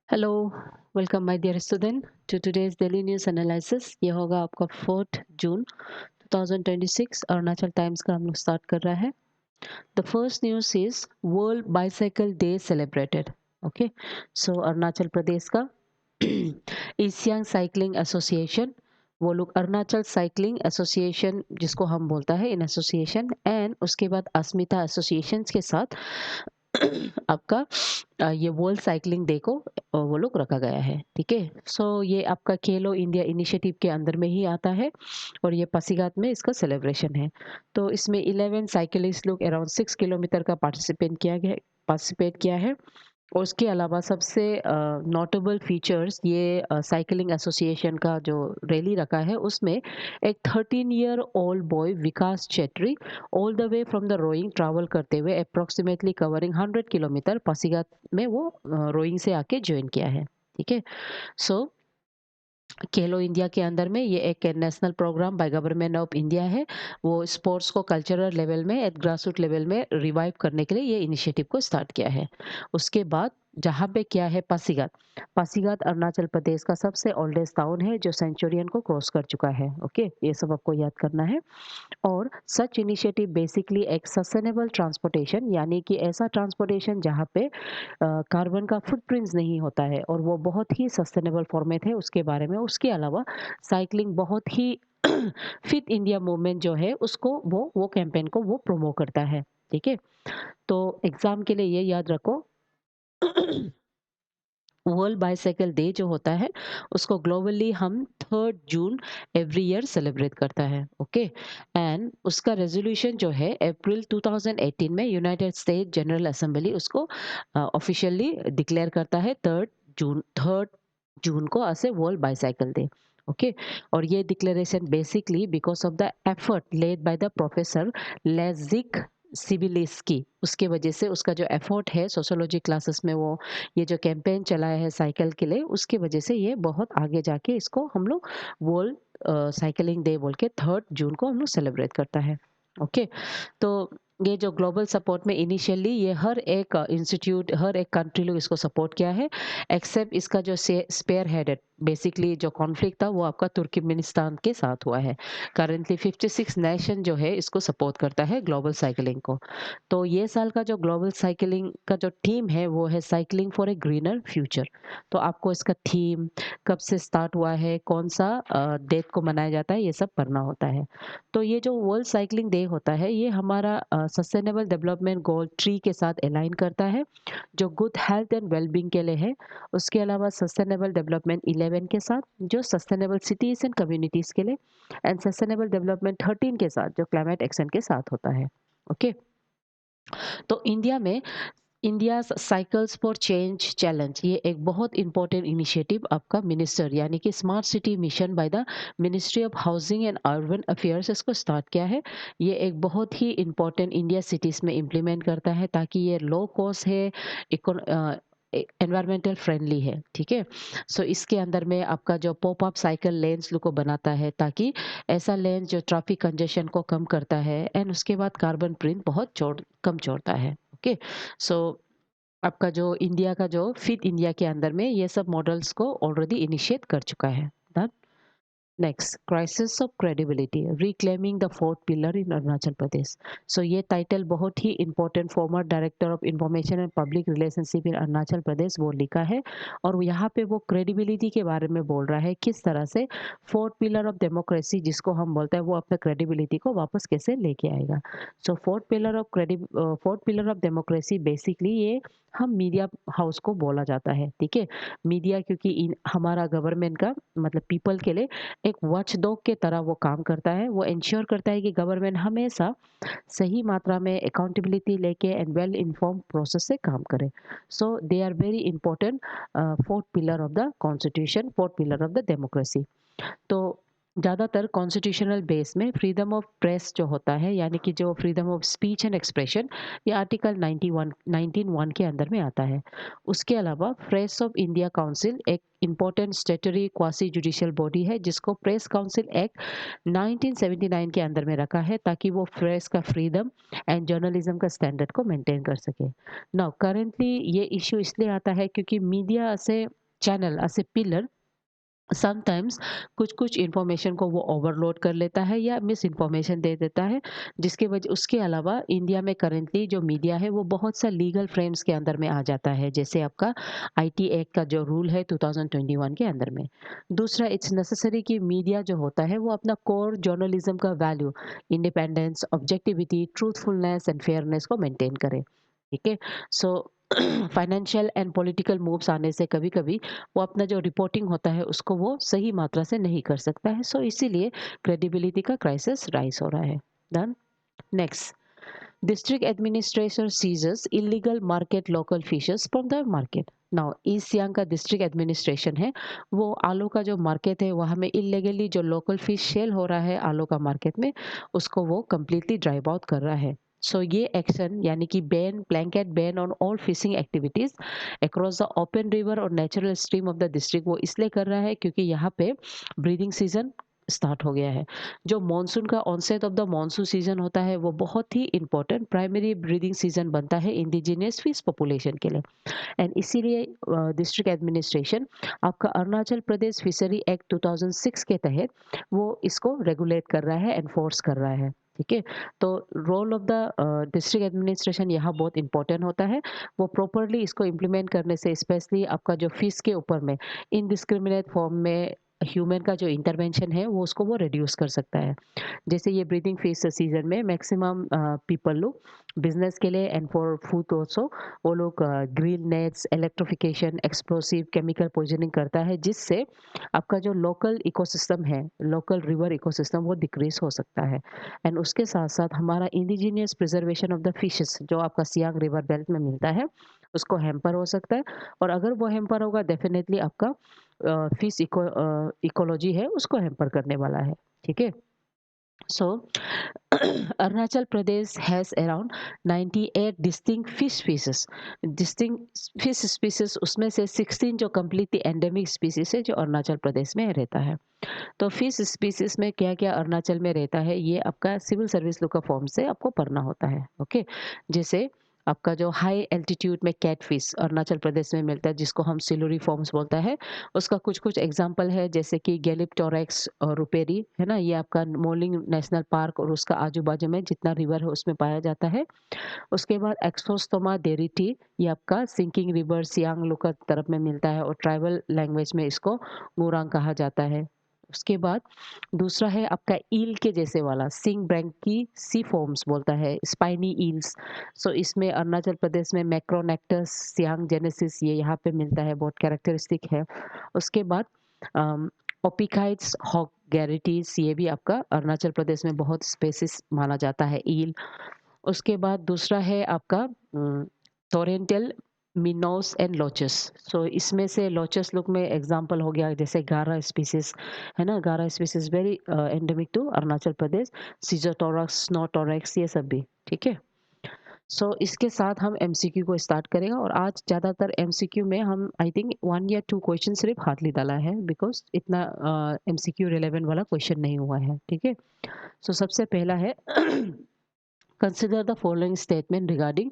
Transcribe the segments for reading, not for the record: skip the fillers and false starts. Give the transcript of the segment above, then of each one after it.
Hello, welcome my dear student to today's daily news analysis. ये होगा आपका 4 जून 2026। Arunachal times का हम लोग स्टार्ट कर रहा है। The first news is world bicycle day celebrated. Okay, so Arunachal Pradesh का एशियन साइकिलिंग एसोसिएशन, वो लोग अरुणाचल साइकिलिंग एसोसिएशन जिसको हम बोलता है इन एसोसिएशन, एंड उसके बाद अस्मिता एसोसिएशन के साथ आपका ये वर्ल्ड साइकिलिंग डे को वो लोग रखा गया है। ठीक है, सो ये आपका खेलो इंडिया इनिशिएटिव के अंदर में ही आता है और ये पासीघाट में इसका सेलिब्रेशन है। तो इसमें 11 साइकिलिस्ट लोग अराउंड 6 किलोमीटर का पार्टिसिपेट किया है। और उसके अलावा सबसे नोटेबल फीचर्स ये साइकिलिंग एसोसिएशन का जो रैली रखा है उसमें एक 13 year old boy Vikas Chetri all the way from the Roing travel करते हुए अप्रोक्सीमेटली कवरिंग 100 किलोमीटर पासीघाट में वो रोइंग से आके ज्वाइन किया है। ठीक है, सो खेलो इंडिया के अंदर में ये एक national programme by government of India है। वो स्पोर्ट्स को कल्चरल लेवल में एट ग्रास रूट लेवल में रिवाइव करने के लिए ये इनिशिएटिव को स्टार्ट किया है। उसके बाद जहाँ पे क्या है, पासीघाट। पासीघाट अरुणाचल प्रदेश का सबसे ओल्डेस्ट टाउन है जो सेंचुरियन को क्रॉस कर चुका है। ओके, ये सब आपको याद करना है। और सच इनिशिएटिव बेसिकली एक सस्टेनेबल ट्रांसपोर्टेशन, यानी कि ऐसा ट्रांसपोर्टेशन जहाँ पे कार्बन का फुटप्रिंट्स नहीं होता है और वो बहुत ही सस्टेनेबल फॉर्मेट है उसके बारे में। उसके अलावा साइकिलिंग बहुत ही फिट इंडिया मूवमेंट जो है उसको वो कैंपेन को वो प्रोमो करता है। ठीक है, तो एग्जाम के लिए ये याद रखो, वर्ल्ड बाइसाइकिल डे जो होता है उसको ग्लोबली हम 3 जून एवरी ईयर सेलिब्रेट करता है। ओके, एंड उसका रेजोल्यूशन जो है अप्रैल 2018 में यूनाइटेड स्टेट जनरल असेंबली उसको ऑफिशियली डिक्लेयर करता है 3 जून को as a world bicycle day. Okay, और ये declaration basically because of the effort led by the professor Leszek Sibilski, उसके वजह से उसका जो एफर्ट है सोशोलॉजी क्लासेस में वो ये जो कैंपेन चलाया है साइकिल के लिए, उसकी वजह से ये बहुत आगे जाके इसको हम लोग वर्ल्ड साइकिलिंग डे बोल के 3 जून को हम लोग सेलिब्रेट करता है। ओके, तो ये जो ग्लोबल सपोर्ट में इनिशियली ये हर एक इंस्टीट्यूट हर एक कंट्री लोग इसको सपोर्ट किया है, एक्सेप्ट इसका जो स्पेयर हेडेड बेसिकली जो कॉन्फ्लिक्ट था वो आपका तुर्कमेनिस्तान के साथ हुआ है। करेंटली 56 नेशन जो है इसको सपोर्ट करता है ग्लोबल साइकिलिंग को। तो ये साल का जो ग्लोबल साइकिलिंग का जो थीम है वो है cycling for a greener future. तो आपको इसका थीम कब से स्टार्ट हुआ है, कौन सा डेट को मनाया जाता है, ये सब पढ़ना होता है। तो ये जो वर्ल्ड साइकिलिंग डे होता है ये हमारा सस्टेनेबल डेवलपमेंट गोल 3 के साथ अलाइन करता है जो गुड हेल्थ एंड वेलबींग के लिए है। उसके अलावा सस्टेनेबल डेवलपमेंट 11 के साथ जो सस्टेनेबल सिटीज एंड कम्युनिटीज के लिए, एंड सस्टेनेबल डेवलपमेंट 13 के साथ जो क्लाइमेट एक्शन के साथ होता है। ओके, तो इंडिया में India cycles for change challenge ये एक बहुत इंपॉर्टेंट इनिशिएटिव आपका मिनिस्टर यानी कि smart city mission by the ministry of housing and urban affairs इसको स्टार्ट किया है। ये एक बहुत ही इंपॉर्टेंट इंडिया सिटीज में इम्प्लीमेंट करता है ताकि ये लो कॉस्ट है, एनवायरमेंटल फ्रेंडली है। ठीक है, सो इसके अंदर में आपका जो पॉप अप साइकिल लेन्स को बनाता है ताकि ऐसा लेंस जो ट्रैफिक कंजेशन को कम करता है एंड उसके बाद कार्बन प्रिंट बहुत कम छोड़ता है। ओके, सो आपका जो इंडिया का जो फिट इंडिया के अंदर में ये सब मॉडल्स को ऑलरेडी इनिशिएट कर चुका है। Next, crisis of credibility reclaiming the fourth pillar in Arunachal Pradesh. So ये टाइटल बहुत ही important former director of information and public relationship in Arunachal Pradesh वो लिखा है। और यहाँ पे वो क्रेडिबिलिटी के बारे में बोल रहा है किस तरह से फोर्थ पिलर ऑफ डेमोक्रेसी जिसको हम बोलते हैं वो अपने क्रेडिबिलिटी को वापस कैसे लेके आएगा। So fourth pillar of democracy basically ये हम मीडिया हाउस को बोला जाता है। ठीक है, मीडिया क्योंकि हमारा गवर्नमेंट का मतलब पीपल के लिए एक वॉचडॉग के तरह वो काम करता है। वो इंश्योर करता है कि गवर्नमेंट हमेशा सही मात्रा में अकाउंटेबिलिटी लेके एंड वेल इन्फॉर्म प्रोसेस से काम करे। So they are very important fourth pillar of the constitution, fourth pillar of the democracy. तो ज़्यादातर कॉन्स्टिट्यूशनल बेस में फ्रीडम ऑफ प्रेस जो होता है, यानी कि जो freedom of speech and expression, ये आर्टिकल 19(1) के अंदर में आता है। उसके अलावा प्रेस ऑफ इंडिया काउंसिल एक important statutory quasi judicial body है, जिसको प्रेस काउंसिल एक्ट 1979 के अंदर में रखा है, ताकि वो प्रेस का फ्रीडम एंड जर्नलिज्म का स्टैंडर्ड को मेंटेन कर सके। नाउ करेंटली ये इश्यू इसलिए आता है क्योंकि media as a channel, as a pillar, sometimes कुछ-कुछ इन्फॉर्मेशन को वो ओवरलोड कर लेता है या मिस इन्फॉर्मेशन दे देता है, जिसकी वजह उसके अलावा इंडिया में करेंटली जो मीडिया है वो बहुत सा लीगल फ्रेम्स के अंदर में आ जाता है, जैसे आपका आईटी एक्ट का जो रूल है 2021 के अंदर में। दूसरा, इट्स नेसेसरी कि मीडिया जो होता है वो अपना कोर जर्नलिज्म का value, independence, objectivity, truthfulness and fairness को मेंटेन करे। ठीक है? So financial and political moves आने से कभी-कभी वो अपना जो रिपोर्टिंग होता है उसको वो सही मात्रा से नहीं कर सकता है, सो इसीलिए क्रेडिबिलिटी का क्राइसिस राइज हो रहा है। Done. Next, district administrator seizes illegal market local fishes from the market. Now east Siang का डिस्ट्रिक्ट एडमिनिस्ट्रेशन है, वो आलू का जो मार्केट है वहाँ में इलीगली जो लोकल फिश सेल हो रहा है आलू का मार्केट में, उसको वो कम्प्लीटली ड्राइव आउट कर रहा है। सो ये एक्शन यानी कि ban, blanket ban on all fishing activities across the open river और natural stream of the district, वो इसलिए कर रहा है क्योंकि यहाँ पे ब्रीडिंग सीजन स्टार्ट हो गया है। जो मॉनसून का onset of the monsoon season होता है वो बहुत ही इंपॉर्टेंट प्राइमरी ब्रीडिंग सीजन बनता है इंडिजिनियस फिश पॉपुलेशन के लिए, एंड इसीलिए डिस्ट्रिक्ट एडमिनिस्ट्रेशन आपका अरुणाचल प्रदेश फिशरी एक्ट 2006 के तहत वो इसको रेगुलेट कर रहा है, एनफोर्स कर रहा है। ठीक है? तो role of the district administration यहाँ बहुत इंपॉर्टेंट होता है। वो प्रॉपरली इसको इम्प्लीमेंट करने से स्पेशली आपका जो फिश के ऊपर में इनडिस्क्रिमिनेट फॉर्म में ह्यूमन का जो इंटरवेंशन है वो उसको वो रिड्यूस कर सकता है। जैसे ये ब्रीदिंग फेज सीजन में मैक्सिमम पीपल लोग बिजनेस के लिए एंड फॉर फूड ऑल्सो वो लोग grill nets, electrification, explosive, chemical poisoning करता है, जिससे आपका जो लोकल इकोसिस्टम है, लोकल रिवर इकोसिस्टम वो डिक्रीज हो सकता है। एंड उसके साथ साथ हमारा indigenous preservation of the fishes जो आपका सियांग रिवर बेल्ट में मिलता है उसको हैम्पर हो सकता है, और अगर वो हैम्पर होगा डेफिनेटली आपका फिश इकोलॉजी है उसको हैम्पर करने वाला है। ठीक है? So Arunachal Pradesh has around 98 distinct fish species. Distinct fish species उसमें से 16 जो कम्प्लीटली एंडेमिक स्पीसीज है जो अरुणाचल प्रदेश में रहता है। तो फिश स्पीसीज में क्या क्या अरुणाचल में रहता है ये आपका सिविल सर्विस लॉ का फॉर्म से आपको पढ़ना होता है। ओके? जैसे आपका जो हाई एल्टीट्यूड में कैट फिश अरुणाचल प्रदेश में मिलता है, जिसको हम सिलोरी फॉर्म्स बोलता है, उसका कुछ कुछ एग्जांपल है, जैसे कि गैलिप्टोरेक्स और रुपेरी है ना, ये आपका मोलिंग नेशनल पार्क और उसका आजू बाजू में जितना रिवर है उसमें पाया जाता है। उसके बाद एक्सोस्टोमा डेरिटी, ये आपका सिंकिंग रिवर सियांग लोकल तरफ में मिलता है और ट्राइबल लैंग्वेज में इसको गुरांग कहा जाता है। उसके बाद दूसरा है आपका ईल के जैसे वाला सिंग ब्रैंकी सी फॉर्म्स बोलता है, स्पाइनी ईल्स। सो इसमें अरुणाचल प्रदेश में मैक्रोनेक्टस सियांग जेनेसिस ये यहाँ पे मिलता है, बहुत कैरेक्टरिस्टिक है। उसके बाद ओपिकाइट्स हॉक गैरिटीज, ये भी आपका अरुणाचल प्रदेश में बहुत स्पेसिस माना जाता है ईल। उसके बाद दूसरा है आपका टोरेंटल मिनोस एंड लोचस। सो इसमें से लोचस लुक में एग्जांपल हो गया जैसे गारा स्पीसीज है ना, Garra species very endemic to Arunachal Pradesh, schizothorax, स्नोटोरेक्स, ये सब भी। ठीक है? सो इसके साथ हम एमसीक्यू को स्टार्ट करेंगे, और आज ज़्यादातर एमसीक्यू में हम आई थिंक 1 या 2 क्वेश्चन सिर्फ हार्डली डाला है, बिकॉज इतना एमसीक्यू रिलेवेंट वाला क्वेश्चन नहीं हुआ है। ठीक है? सो सबसे पहला है consider the following statement regarding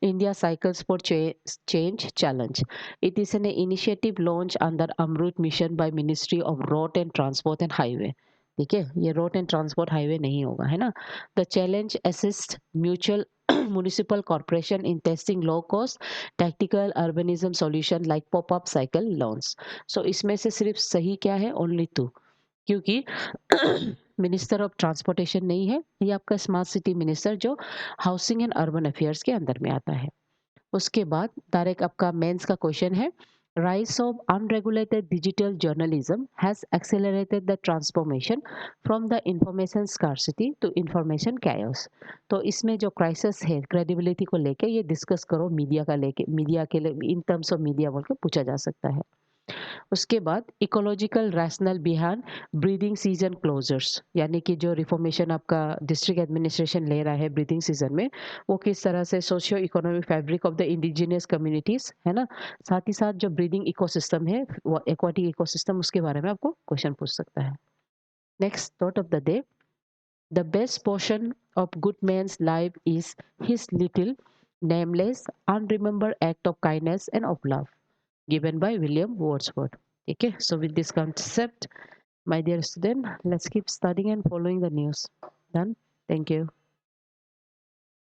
India Cycles for Change Challenge. It is an initiative launched under Amrut Mission by Ministry of Road and Transport and Highway. ठीक है? ये रोड एंड ट्रांसपोर्ट हाईवे नहीं होगा, है ना। The challenge assist mutual municipal corporation in testing low cost tactical urbanism solution like pop up cycle loans. So इसमें से सिर्फ सही क्या है? Only 2, क्योंकि मिनिस्टर ऑफ ट्रांसपोर्टेशन नहीं है, ये आपका स्मार्ट सिटी मिनिस्टर जो हाउसिंग एंड अर्बन अफेयर्स के अंदर में आता है। उसके बाद डायरेक्ट आपका मेंस का क्वेश्चन है, rise of unregulated digital journalism has accelerated the transformation from the information scarcity to information chaos. तो इसमें जो क्राइसिस है क्रेडिबिलिटी को लेके ये डिस्कस करो मीडिया का लेके, मीडिया के लिए इन टर्म्स ऑफ मीडिया बोल के पूछा जा सकता है। उसके बाद ecological rational behind breathing season closures, यानी कि जो रिफॉर्मेशन आपका डिस्ट्रिक्ट एडमिनिस्ट्रेशन ले रहा है ब्रीदिंग सीजन में, वो किस तरह से socio economic fabric of the indigenous communities, है ना। साथ ही साथ जो ब्रीदिंग इकोसिस्टम है, वो एक्वाटिक इकोसिस्टम, उसके बारे में आपको क्वेश्चन पूछ सकता है। Next thought of the day, the best portion of good man's life is his little nameless unremembered act of kindness and of love, given by William Wordsworth. Okay, so with this concept, my dear student, let's keep studying and following the news. Done. Thank you.